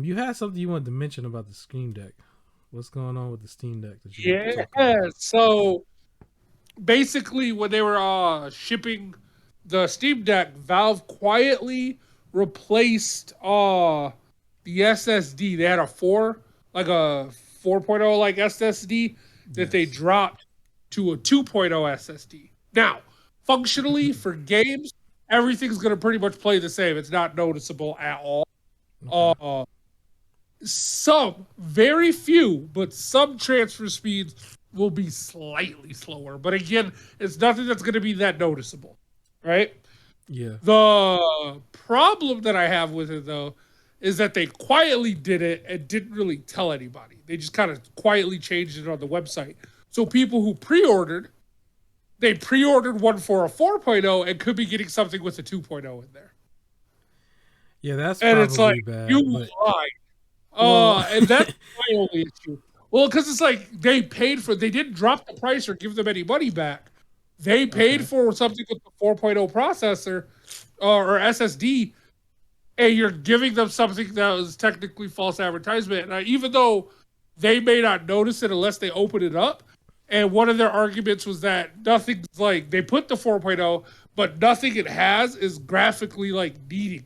You had something you wanted to mention about the Steam Deck. What's going on with the Steam Deck that you want to Yeah. talk about? So basically, when they were shipping the Steam Deck, Valve quietly replaced the SSD. They had a 4.0 like SSD that they Yes. dropped to a 2.0 SSD. Now, functionally for games, everything's gonna pretty much play the same. It's not noticeable at all. Okay. Uh, some, very few, but some transfer speeds will be slightly slower. But again, it's nothing that's going to be that noticeable, right? Yeah. The problem that I have with it though is that they quietly did it and didn't really tell anybody. They just kind of quietly changed it on the website. So people who pre-ordered, they pre-ordered one for a 4.0 and could be getting something with a 2.0 in there. Yeah, that's And it's like, probably bad, you but lied. well, And that's my only issue. Well, because it's like they didn't drop the price or give them any money back. They paid okay. for something with the 4.0 processor or SSD, and you're giving them something that was technically false advertisement. Even though they may not notice it unless they open it up. And one of their arguments was that nothing's like they put the 4.0, but nothing it has is graphically like needing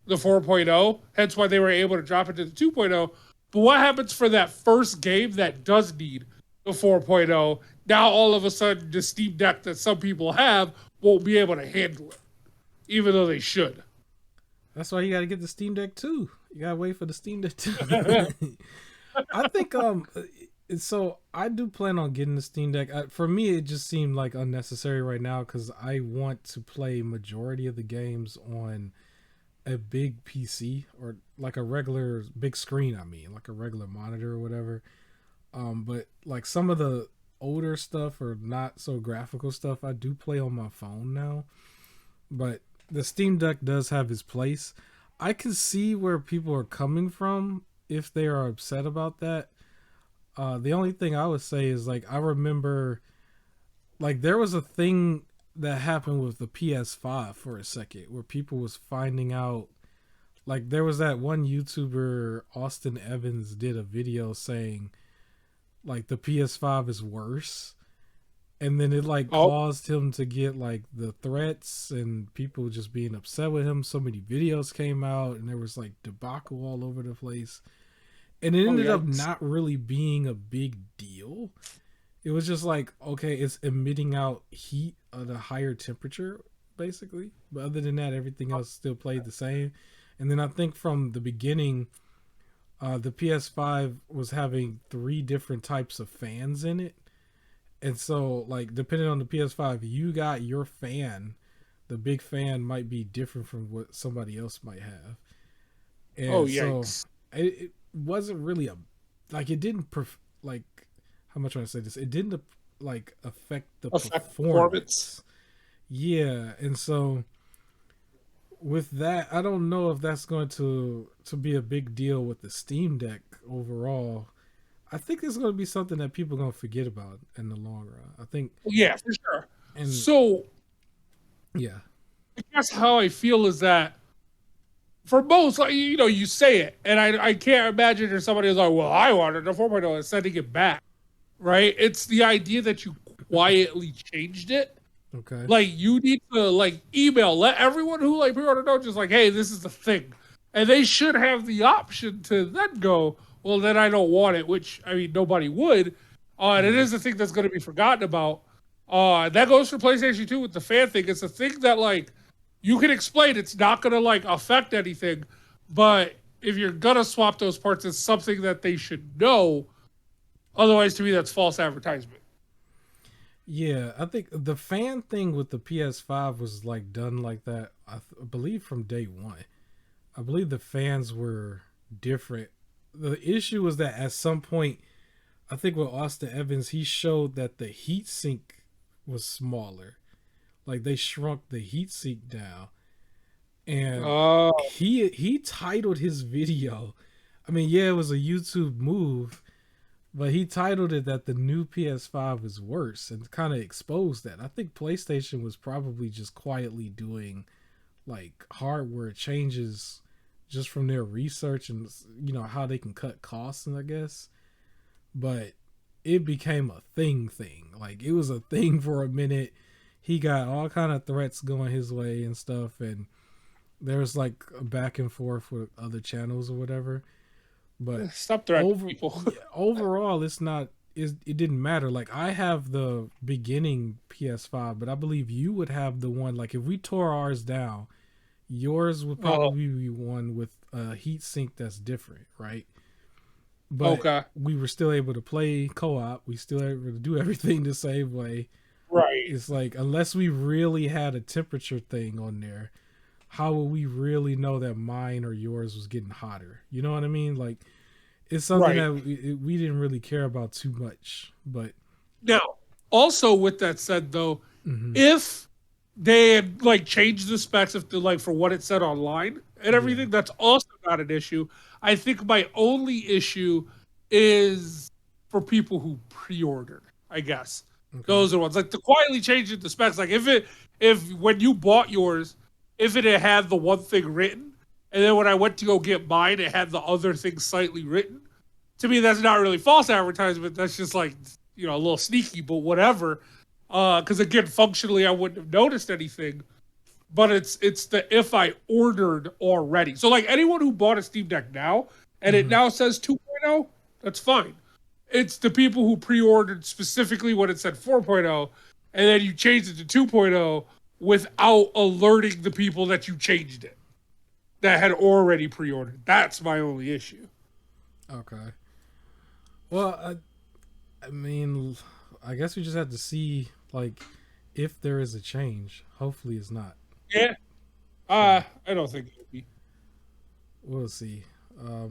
the 4.0. Hence why they were able to drop it to the 2.0. But what happens for that first game that does need the 4.0? Now all of a sudden the Steam Deck that some people have won't be able to handle it, even though they should. That's why you got to get the Steam Deck too. You got to wait for the Steam Deck too. I think so I do plan on getting the Steam Deck. For me it just seemed like unnecessary right now cuz I want to play majority of the games on a big PC or like a regular big screen, I mean, like a regular monitor or whatever. But like some of the older stuff or not so graphical stuff I do play on my phone now. But the Steam Deck does have its place. I can see where people are coming from if they are upset about that. The only thing I would say is like I remember like there was a thing that happened with the PS5 for a second where people was finding out like there was that one YouTuber Austin Evans did a video saying like the PS5 is worse, and then it like Oh, caused him to get like the threats and people just being upset with him. So many videos came out and there was like debacle all over the place, and it oh ended up yikes. not really being a big deal. It was just like, okay, it's emitting out heat at a higher temperature basically, but other than that everything else still played the same. And then I think from the beginning, the PS5 was having three different types of fans in it. And so, like, depending on the PS5, you got your fan. The big fan might be different from what somebody else might have. Oh And so, yikes. it wasn't really like, it didn't, like, how much do I say this? It didn't, like, affect the Affect performance. performance. Yeah. And so, with that, I don't know if that's going to be a big deal with the Steam Deck overall. I think it's going to be something that people are going to forget about in the long run. I think, Yeah, for sure. and So yeah, I guess how I feel is that for most, like you say it, and I can't imagine there's somebody who's like, well, I wanted a 4.0 and sending it back, right? It's the idea that you quietly changed it. okay, Like you need to like email, let everyone who like pre-order know, just like, hey, this is the thing, and they should have the option to then go, well, then I don't want it, which I mean nobody would, and it yeah, is the thing that's going to be forgotten about. That goes for PlayStation 2 with the fan thing. It's a thing that like you can explain. It's not going to like affect anything, but if you're gonna swap those parts, it's something that they should know. Otherwise, to me, that's false advertisement. yeah. I think the fan thing with the PS5 was like done like that. I believe from day one. I believe the fans were different. The issue was that at some point, I think with Austin Evans, he showed that the heat sink was smaller. Like they shrunk the heat sink down, and Oh, he titled his video. I mean, yeah, it was a YouTube move, but he titled it that the new PS5 is worse and kind of exposed that. I think PlayStation was probably just quietly doing like hardware changes just from their research and how they can cut costs, and I guess. But it became a thing. Like it was a thing for a minute. He got all kind of threats going his way and stuff, and there was like a back and forth with other channels or whatever. But Stop threatening people. overall, it didn't matter. Like I have the beginning PS5, but I believe you would have the one. Like if we tore ours down, yours would probably be one with a heat sink that's different, right? But we were still able to play co-op. We still able to do everything the same way. Right. It's like unless we really had a temperature thing on there, how would we really know that mine or yours was getting hotter? You know what I mean? Like it's something that we didn't really care about too much. But now, also with that said, though, if they had like changed the specs of like for what it said online and everything, that's also not an issue. I think my only issue is for people who pre-ordered, I guess. Okay. Those are ones like the quietly changing the specs. Like if when you bought yours, if it had the one thing written, and then when I went to go get mine, it had the other thing slightly written. To me, that's not really false advertisement. That's just like a little sneaky, but whatever. Because again, functionally, I wouldn't have noticed anything. But it's the if I ordered already. So like anyone who bought a Steam Deck now and it now says 2.0, that's fine. It's the people who pre-ordered specifically when it said 4.0, and then you changed it to 2.0 without alerting the people that you changed it that had already pre-ordered. That's my only issue. Okay. Well, I mean, I guess we just have to see like if there is a change. Hopefully, it's not. Yeah. I don't think it will be. We'll see.